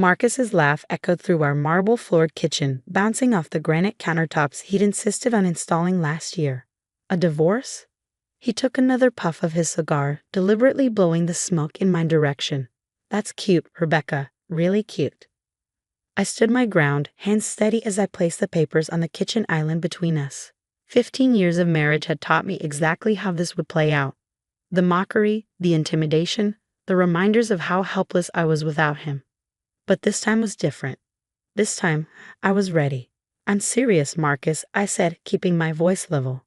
Marcus's laugh echoed through our marble-floored kitchen, bouncing off the granite countertops he'd insisted on installing last year. A divorce? He took another puff of his cigar, deliberately blowing the smoke in my direction. That's cute, Rebecca. Really cute. I stood my ground, hands steady as I placed the papers on the kitchen island between us. 15 years of marriage had taught me exactly how this would play out. The mockery, the intimidation, the reminders of how helpless I was without him. But this time was different. This time, I was ready. I'm serious, Marcus, I said, keeping my voice level.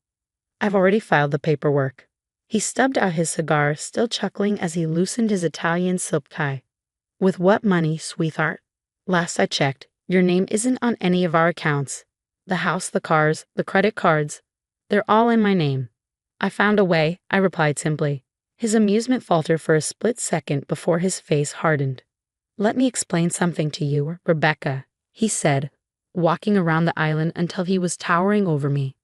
I've already filed the paperwork. He stubbed out his cigar, still chuckling as he loosened his Italian silk tie. With what money, sweetheart? Last I checked, your name isn't on any of our accounts. The house, the cars, the credit cards, they're all in my name. I found a way, I replied simply. His amusement faltered for a split second before his face hardened. Let me explain something to you, Rebecca, he said, walking around the island until he was towering over me.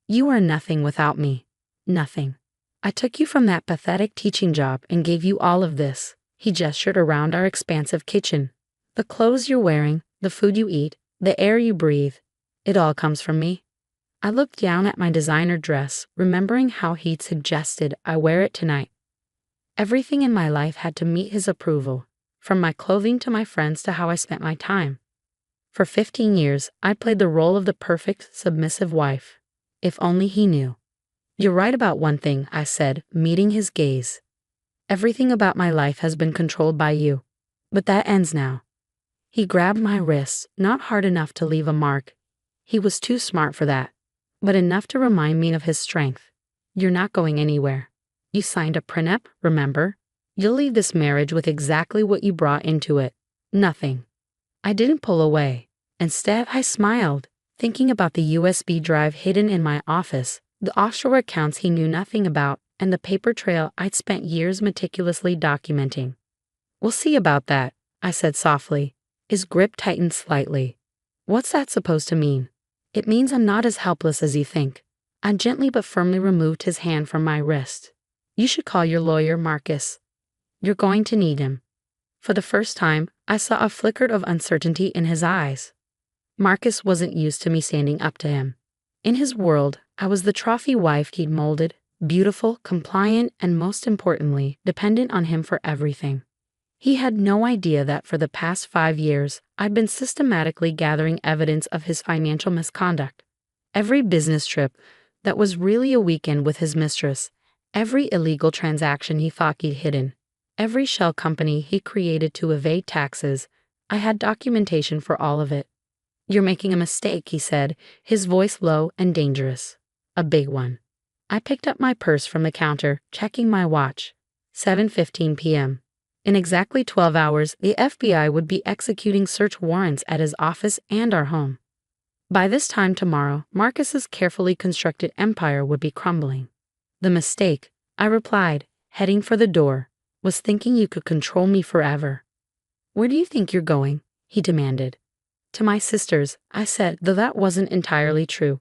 You are nothing without me. Nothing. I took you from that pathetic teaching job and gave you all of this. He gestured around our expansive kitchen. The clothes you're wearing, the food you eat, the air you breathe, it all comes from me. I looked down at my designer dress, remembering how he'd suggested I wear it tonight. Everything in my life had to meet his approval, from my clothing to my friends to how I spent my time. For 15 years, I played the role of the perfect, submissive wife. If only he knew. You're right about one thing, I said, meeting his gaze. Everything about my life has been controlled by you. But that ends now. He grabbed my wrist, not hard enough to leave a mark. He was too smart for that, but enough to remind me of his strength. You're not going anywhere. You signed a prenup, remember? You'll leave this marriage with exactly what you brought into it. Nothing. I didn't pull away. Instead, I smiled, thinking about the USB drive hidden in my office, the offshore accounts he knew nothing about, and the paper trail I'd spent years meticulously documenting. We'll see about that, I said softly. His grip tightened slightly. What's that supposed to mean? It means I'm not as helpless as you think. I gently but firmly removed his hand from my wrist. You should call your lawyer, Marcus. You're going to need him. For the first time, I saw a flicker of uncertainty in his eyes. Marcus wasn't used to me standing up to him. In his world, I was the trophy wife he'd molded, beautiful, compliant, and most importantly, dependent on him for everything. He had no idea that for the past 5 years, I'd been systematically gathering evidence of his financial misconduct. Every business trip that was really a weekend with his mistress, every illegal transaction he thought he'd hidden, every shell company he created to evade taxes, I had documentation for all of it. You're making a mistake, he said, his voice low and dangerous. A big one. I picked up my purse from the counter, checking my watch. 7:15 p.m. In exactly 12 hours, the FBI would be executing search warrants at his office and our home. By this time tomorrow, Marcus's carefully constructed empire would be crumbling. The mistake, I replied, heading for the door, was thinking you could control me forever. Where do you think you're going? He demanded. To my sister's, I said, though that wasn't entirely true.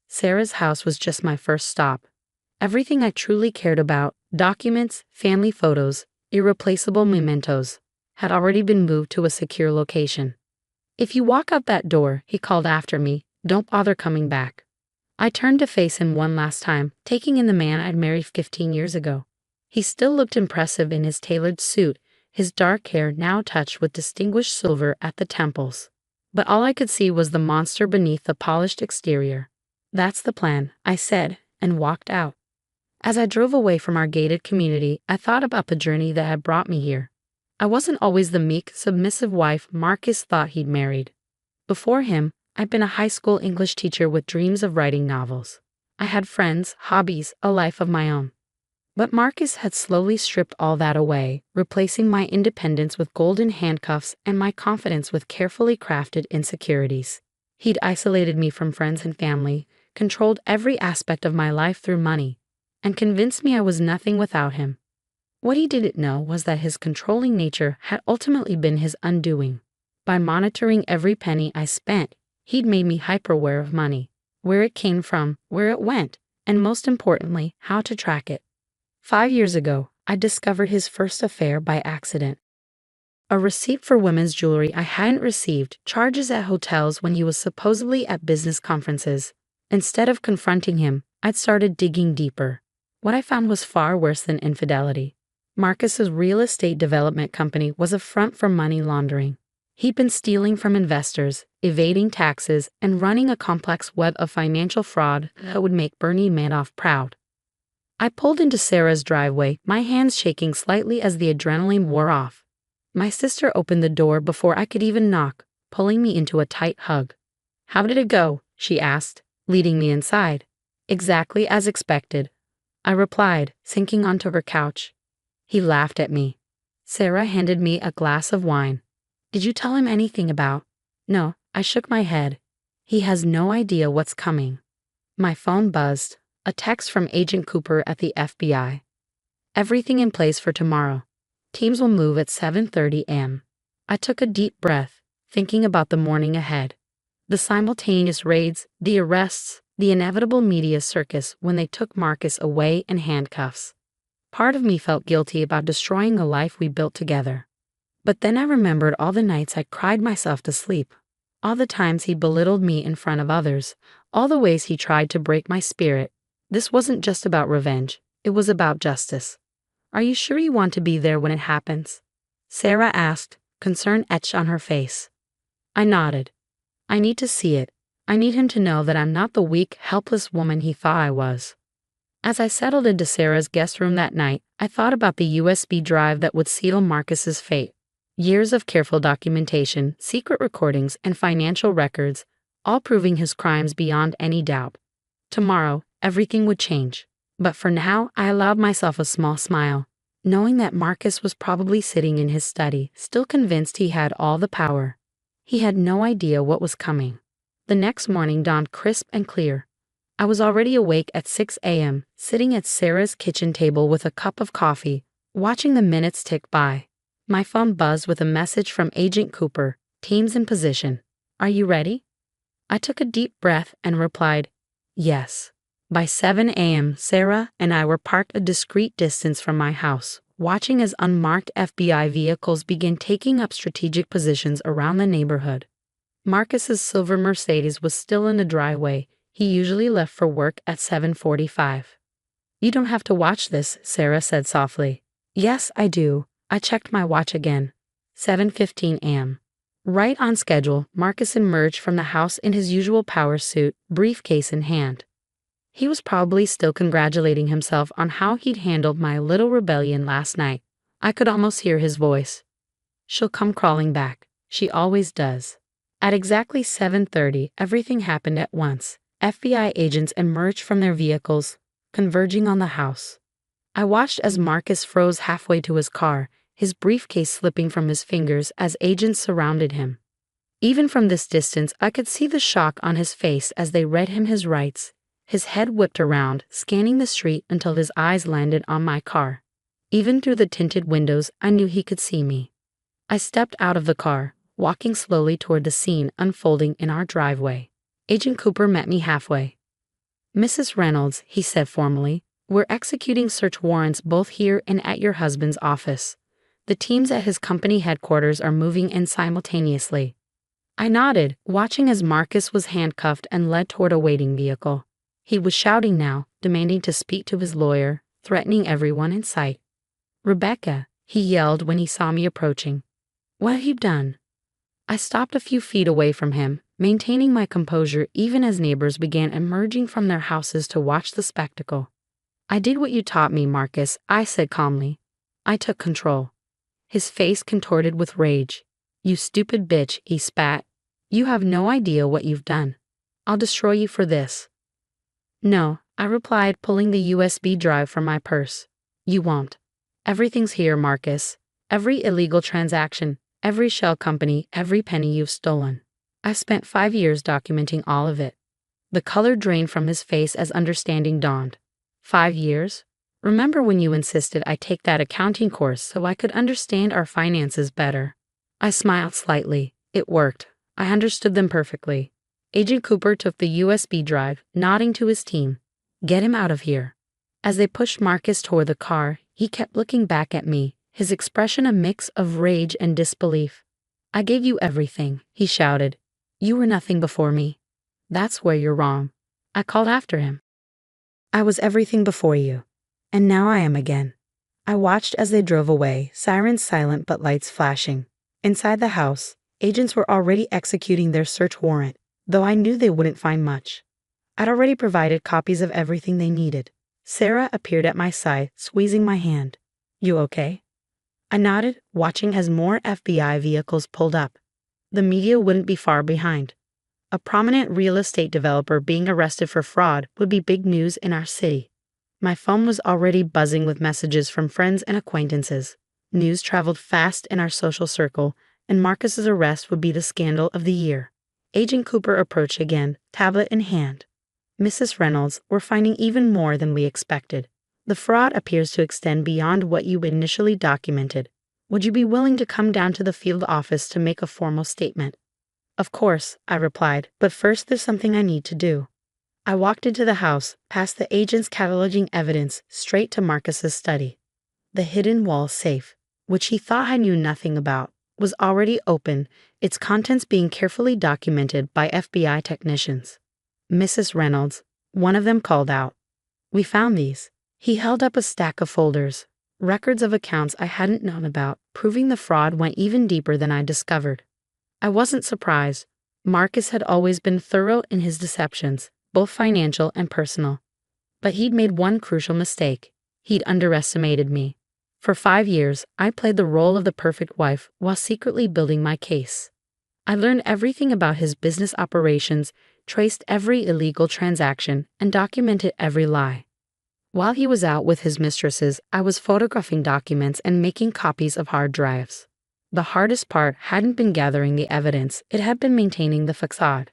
Sarah's house was just my first stop. Everything I truly cared about, documents, family photos, irreplaceable mementos, had already been moved to a secure location. If you walk out that door, he called after me, don't bother coming back. I turned to face him one last time, taking in the man I'd married 15 years ago. He still looked impressive in his tailored suit, his dark hair now touched with distinguished silver at the temples. But all I could see was the monster beneath the polished exterior. That's the plan, I said, and walked out. As I drove away from our gated community, I thought about the journey that had brought me here. I wasn't always the meek, submissive wife Marcus thought he'd married. Before him, I'd been a high school English teacher with dreams of writing novels. I had friends, hobbies, a life of my own. But Marcus had slowly stripped all that away, replacing my independence with golden handcuffs and my confidence with carefully crafted insecurities. He'd isolated me from friends and family, controlled every aspect of my life through money, and convinced me I was nothing without him. What he didn't know was that his controlling nature had ultimately been his undoing. By monitoring every penny I spent, he'd made me hyper-aware of money, where it came from, where it went, and most importantly, how to track it. 5 years ago, I discovered his first affair by accident. A receipt for women's jewelry I hadn't received, charges at hotels when he was supposedly at business conferences. Instead of confronting him, I'd started digging deeper. What I found was far worse than infidelity. Marcus's real estate development company was a front for money laundering. He'd been stealing from investors, evading taxes, and running a complex web of financial fraud that would make Bernie Madoff proud. I pulled into Sarah's driveway, my hands shaking slightly as the adrenaline wore off. My sister opened the door before I could even knock, pulling me into a tight hug. "How did it go?" she asked, leading me inside. "Exactly as expected," I replied, sinking onto her couch. He laughed at me. Sarah handed me a glass of wine. "Did you tell him anything about?" "No," I shook my head. "He has no idea what's coming." My phone buzzed, a text from Agent Cooper at the FBI. "Everything in place for tomorrow. Teams will move at 7:30 a.m. I took a deep breath, thinking about the morning ahead. The simultaneous raids, the arrests, the inevitable media circus when they took Marcus away in handcuffs. Part of me felt guilty about destroying the life we built together. But then I remembered all the nights I cried myself to sleep, all the times he belittled me in front of others, all the ways he tried to break my spirit. This wasn't just about revenge, it was about justice. "Are you sure you want to be there when it happens?" Sarah asked, concern etched on her face. I nodded. "I need to see it. I need him to know that I'm not the weak, helpless woman he thought I was." As I settled into Sarah's guest room that night, I thought about the USB drive that would seal Marcus's fate. Years of careful documentation, secret recordings, and financial records, all proving his crimes beyond any doubt. Tomorrow, everything would change. But for now, I allowed myself a small smile, knowing that Marcus was probably sitting in his study, still convinced he had all the power. He had no idea what was coming. The next morning dawned crisp and clear. I was already awake at 6 a.m., sitting at Sarah's kitchen table with a cup of coffee, watching the minutes tick by. My phone buzzed with a message from Agent Cooper, "Teams in position. Are you ready?" I took a deep breath and replied, "Yes." By 7 a.m., Sarah and I were parked a discreet distance from my house, watching as unmarked FBI vehicles began taking up strategic positions around the neighborhood. Marcus's silver Mercedes was still in the driveway. He usually left for work at 7:45. "You don't have to watch this," Sarah said softly. "Yes, I do." I checked my watch again. 7:15 a.m. Right on schedule, Marcus emerged from the house in his usual power suit, briefcase in hand. He was probably still congratulating himself on how he'd handled my little rebellion last night. I could almost hear his voice. "She'll come crawling back. She always does." At exactly 7:30, everything happened at once. FBI agents emerged from their vehicles, converging on the house. I watched as Marcus froze halfway to his car, his briefcase slipping from his fingers as agents surrounded him. Even from this distance, I could see the shock on his face as they read him his rights. His head whipped around, scanning the street until his eyes landed on my car. Even through the tinted windows, I knew he could see me. I stepped out of the car, walking slowly toward the scene unfolding in our driveway. Agent Cooper met me halfway. "Mrs. Reynolds," he said formally, "we're executing search warrants both here and at your husband's office. The teams at his company headquarters are moving in simultaneously." I nodded, watching as Marcus was handcuffed and led toward a waiting vehicle. He was shouting now, demanding to speak to his lawyer, threatening everyone in sight. "Rebecca," he yelled when he saw me approaching. "What have you done?" I stopped a few feet away from him, maintaining my composure even as neighbors began emerging from their houses to watch the spectacle. "I did what you taught me, Marcus," I said calmly. "I took control." His face contorted with rage. "You stupid bitch," he spat. "You have no idea what you've done. I'll destroy you for this." "No," I replied, pulling the USB drive from my purse. "You won't. Everything's here, Marcus. Every illegal transaction, every shell company, every penny you've stolen. I've spent 5 years documenting all of it." The color drained from his face as understanding dawned. 5 years? Remember when you insisted I take that accounting course so I could understand our finances better? I smiled slightly. It worked. I understood them perfectly. Agent Cooper took the USB drive, nodding to his team. "Get him out of here." As they pushed Marcus toward the car, he kept looking back at me, his expression a mix of rage and disbelief. "I gave you everything," he shouted. "You were nothing before me." "That's where you're wrong," I called after him. "I was everything before you. And now I am again." I watched as they drove away, sirens silent but lights flashing. Inside the house, agents were already executing their search warrant, though I knew they wouldn't find much. I'd already provided copies of everything they needed. Sarah appeared at my side, squeezing my hand. "You okay?" I nodded, watching as more FBI vehicles pulled up. The media wouldn't be far behind. A prominent real estate developer being arrested for fraud would be big news in our city. My phone was already buzzing with messages from friends and acquaintances. News traveled fast in our social circle, and Marcus's arrest would be the scandal of the year. Agent Cooper approached again, tablet in hand. "Mrs. Reynolds, we're finding even more than we expected. The fraud appears to extend beyond what you initially documented. Would you be willing to come down to the field office to make a formal statement?" "Of course," I replied, "but first there's something I need to do." I walked into the house, past the agents cataloging evidence, straight to Marcus's study. The hidden wall safe, which he thought I knew nothing about, was already open, its contents being carefully documented by FBI technicians. "Mrs. Reynolds," one of them called out. "We found these." He held up a stack of folders, records of accounts I hadn't known about, proving the fraud went even deeper than I discovered. I wasn't surprised. Marcus had always been thorough in his deceptions, both financial and personal. But he'd made one crucial mistake. He'd underestimated me. For 5 years, I played the role of the perfect wife while secretly building my case. I learned everything about his business operations, traced every illegal transaction, and documented every lie. While he was out with his mistresses, I was photographing documents and making copies of hard drives. The hardest part hadn't been gathering the evidence, it had been maintaining the facade.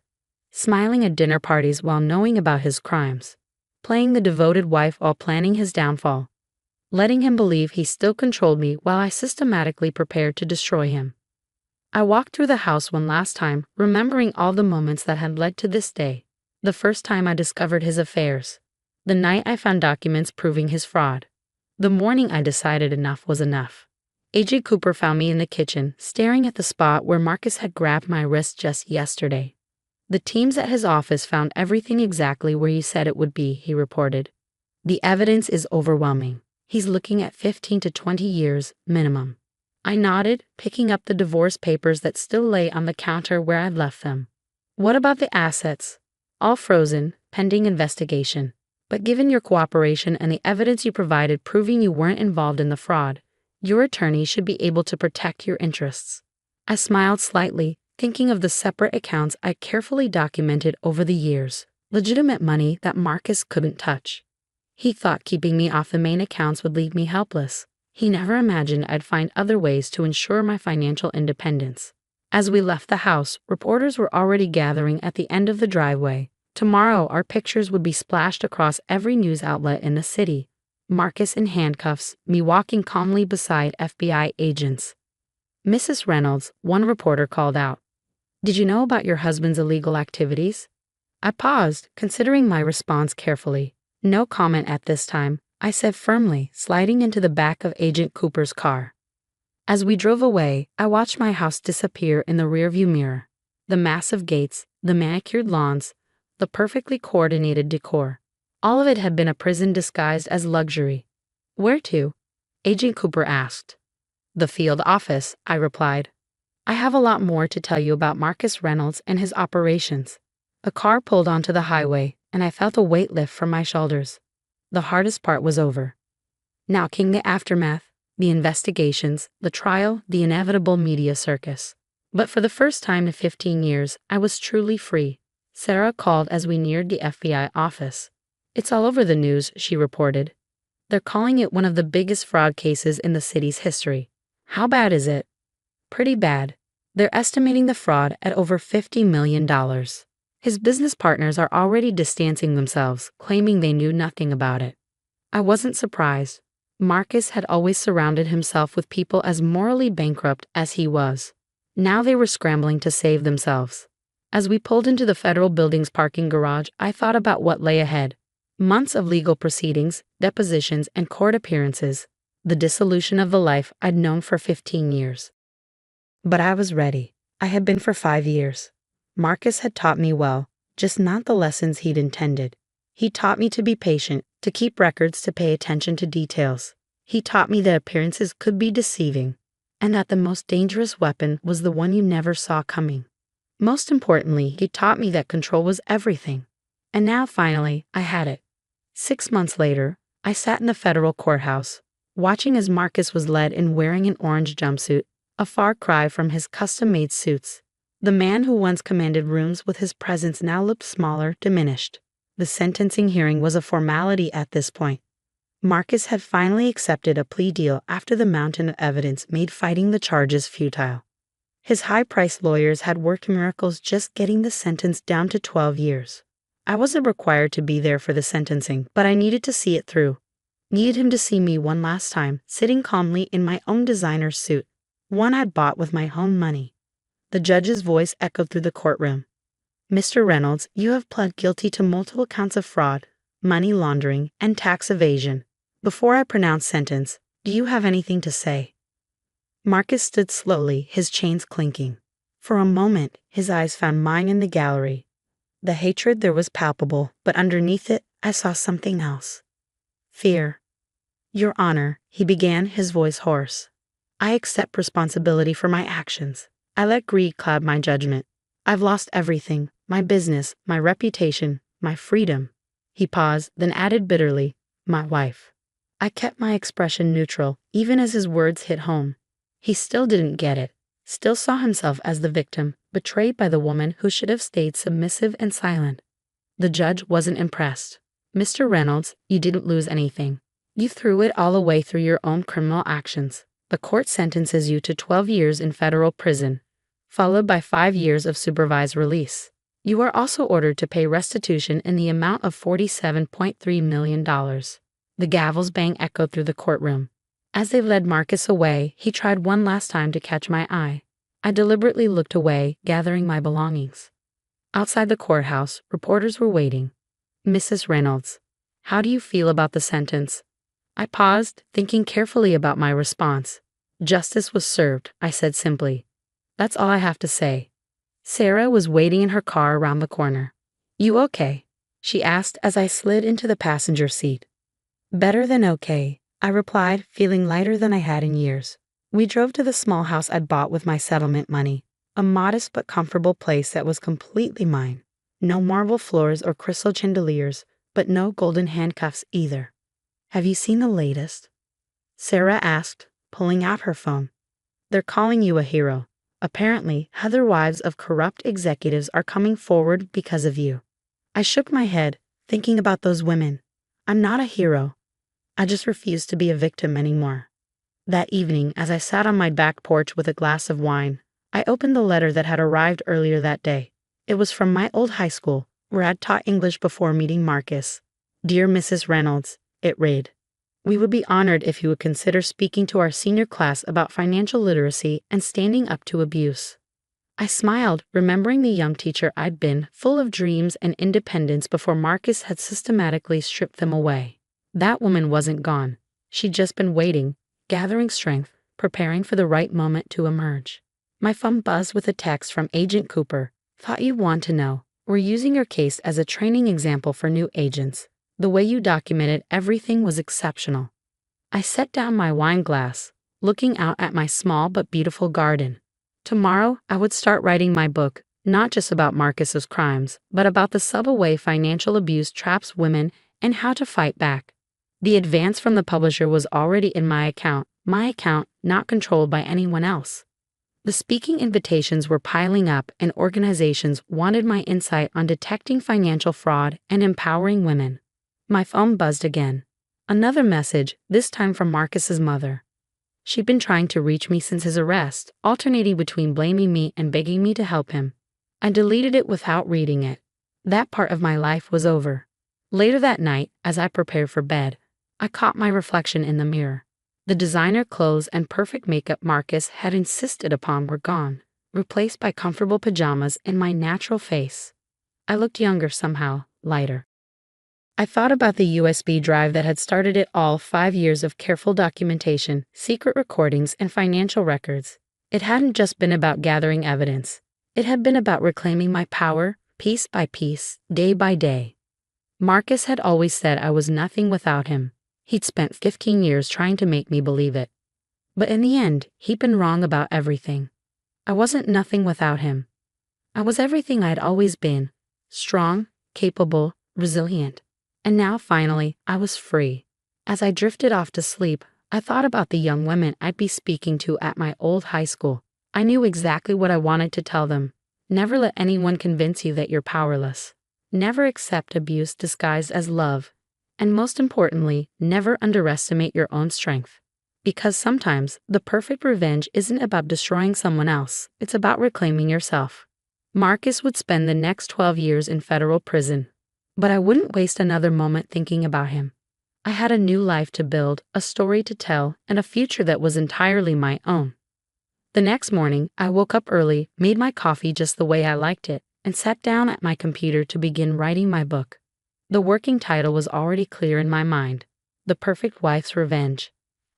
Smiling at dinner parties while knowing about his crimes. Playing the devoted wife while planning his downfall. Letting him believe he still controlled me while I systematically prepared to destroy him. I walked through the house one last time, remembering all the moments that had led to this day. The first time I discovered his affairs. The night I found documents proving his fraud. The morning I decided enough was enough. Agent Cooper found me in the kitchen, staring at the spot where Marcus had grabbed my wrist just yesterday. "The teams at his office found everything exactly where you said it would be," he reported. "The evidence is overwhelming. He's looking at 15 to 20 years, minimum." I nodded, picking up the divorce papers that still lay on the counter where I'd left them. "What about the assets?" "All frozen, pending investigation. But given your cooperation and the evidence you provided proving you weren't involved in the fraud, your attorney should be able to protect your interests." I smiled slightly, thinking of the separate accounts I carefully documented over the years, legitimate money that Marcus couldn't touch. He thought keeping me off the main accounts would leave me helpless. He never imagined I'd find other ways to ensure my financial independence. As we left the house, reporters were already gathering at the end of the driveway. Tomorrow, our pictures would be splashed across every news outlet in the city. Marcus in handcuffs, me walking calmly beside FBI agents. "Mrs. Reynolds," one reporter called out. "Did you know about your husband's illegal activities?" I paused, considering my response carefully. "No comment at this time," I said firmly, sliding into the back of Agent Cooper's car. As we drove away, I watched my house disappear in the rearview mirror. The massive gates, the manicured lawns, the perfectly coordinated decor. All of it had been a prison disguised as luxury. "Where to?" Agent Cooper asked. "The field office," I replied. "I have a lot more to tell you about Marcus Reynolds and his operations." A car pulled onto the highway, and I felt a weight lift from my shoulders. The hardest part was over. Now came the aftermath, the investigations, the trial, the inevitable media circus. But for the first time in 15 years, I was truly free. Sarah called as we neared the FBI office. "It's all over the news," she reported. "They're calling it one of the biggest fraud cases in the city's history." "How bad is it?" "Pretty bad. They're estimating the fraud at over $50 million. His business partners are already distancing themselves, claiming they knew nothing about it." I wasn't surprised. Marcus had always surrounded himself with people as morally bankrupt as he was. Now they were scrambling to save themselves. As we pulled into the federal building's parking garage, I thought about what lay ahead. Months of legal proceedings, depositions, and court appearances. the dissolution of the life I'd known for 15 years. But I was ready. I had been for 5 years. Marcus had taught me well, just not the lessons he'd intended. He taught me to be patient, to keep records, to pay attention to details. He taught me that appearances could be deceiving, and that the most dangerous weapon was the one you never saw coming. Most importantly, he taught me that control was everything. And now, finally, I had it. 6 months later, I sat in the federal courthouse, watching as Marcus was led in wearing an orange jumpsuit, a far cry from his custom-made suits. The man who once commanded rooms with his presence now looked smaller, diminished. The sentencing hearing was a formality at this point. Marcus had finally accepted a plea deal after the mountain of evidence made fighting the charges futile. His high-priced lawyers had worked miracles just getting the sentence down to 12 years. I wasn't required to be there for the sentencing, but I needed to see it through. Needed him to see me one last time, sitting calmly in my own designer suit, one I'd bought with my own money. The judge's voice echoed through the courtroom. "Mr. Reynolds, you have pled guilty to multiple counts of fraud, money laundering, and tax evasion. Before I pronounce sentence, do you have anything to say?" Marcus stood slowly, his chains clinking. For a moment, his eyes found mine in the gallery. The hatred there was palpable, but underneath it, I saw something else. Fear. "Your Honor," he began, his voice hoarse. "I accept responsibility for my actions. I let greed cloud my judgment. I've lost everything, my business, my reputation, my freedom." He paused, then added bitterly, "my wife." I kept my expression neutral, even as his words hit home. He still didn't get it, still saw himself as the victim, betrayed by the woman who should have stayed submissive and silent. The judge wasn't impressed. "Mr. Reynolds, you didn't lose anything. You threw it all away through your own criminal actions. The court sentences you to 12 years in federal prison, followed by 5 years of supervised release. You are also ordered to pay restitution in the amount of $47.3 million. The gavel's bang echoed through the courtroom. As they led Marcus away, he tried one last time to catch my eye. I deliberately looked away, gathering my belongings. Outside the courthouse, reporters were waiting. "Mrs. Reynolds, how do you feel about the sentence?" I paused, thinking carefully about my response. "Justice was served," I said simply. "That's all I have to say." Sarah was waiting in her car around the corner. "You okay?" she asked as I slid into the passenger seat. "Better than okay," I replied, feeling lighter than I had in years. We drove to the small house I'd bought with my settlement money, a modest but comfortable place that was completely mine. No marble floors or crystal chandeliers, but no golden handcuffs either. "Have you seen the latest?" Sarah asked, pulling out her phone. "They're calling you a hero. Apparently, other wives of corrupt executives are coming forward because of you." I shook my head, thinking about those women. I'm not a hero. I just refuse to be a victim anymore. That evening, as I sat on my back porch with a glass of wine, I opened the letter that had arrived earlier that day. It was from my old high school, where I'd taught English before meeting Marcus. "Dear Mrs. Reynolds," it read. "We would be honored if you would consider speaking to our senior class about financial literacy and standing up to abuse." I smiled, remembering the young teacher I'd been, full of dreams and independence before Marcus had systematically stripped them away. That woman wasn't gone. She'd just been waiting, gathering strength, preparing for the right moment to emerge. My phone buzzed with a text from Agent Cooper. "Thought you'd want to know. We're using your case as a training example for new agents. The way you documented everything was exceptional." I set down my wine glass, looking out at my small but beautiful garden. Tomorrow, I would start writing my book, not just about Marcus's crimes, but about the subtle way financial abuse traps women and how to fight back. The advance from the publisher was already in my account, not controlled by anyone else. The speaking invitations were piling up, and organizations wanted my insight on detecting financial fraud and empowering women. My phone buzzed again. Another message, this time from Marcus's mother. She'd been trying to reach me since his arrest, alternating between blaming me and begging me to help him. I deleted it without reading it. That part of my life was over. Later that night, as I prepared for bed, I caught my reflection in the mirror. The designer clothes and perfect makeup Marcus had insisted upon were gone, replaced by comfortable pajamas and my natural face. I looked younger somehow, lighter. I thought about the USB drive that had started it all, 5 years of careful documentation, secret recordings, and financial records. It hadn't just been about gathering evidence. It had been about reclaiming my power, piece by piece, day by day. Marcus had always said I was nothing without him. He'd spent 15 years trying to make me believe it. But in the end, he'd been wrong about everything. I wasn't nothing without him. I was everything I'd always been: strong, capable, resilient. And now, finally, I was free. As I drifted off to sleep, I thought about the young women I'd be speaking to at my old high school. I knew exactly what I wanted to tell them. Never let anyone convince you that you're powerless. Never accept abuse disguised as love. And most importantly, never underestimate your own strength. Because sometimes, the perfect revenge isn't about destroying someone else, it's about reclaiming yourself. Marcus would spend the next 12 years in federal prison. But I wouldn't waste another moment thinking about him. I had a new life to build, a story to tell, and a future that was entirely my own. The next morning, I woke up early, made my coffee just the way I liked it, and sat down at my computer to begin writing my book. The working title was already clear in my mind: The Perfect Wife's Revenge.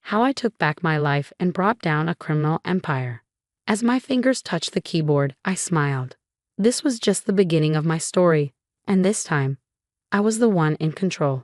How I took back my life and brought down a criminal empire. As my fingers touched the keyboard, I smiled. This was just the beginning of my story, and this time, I was the one in control.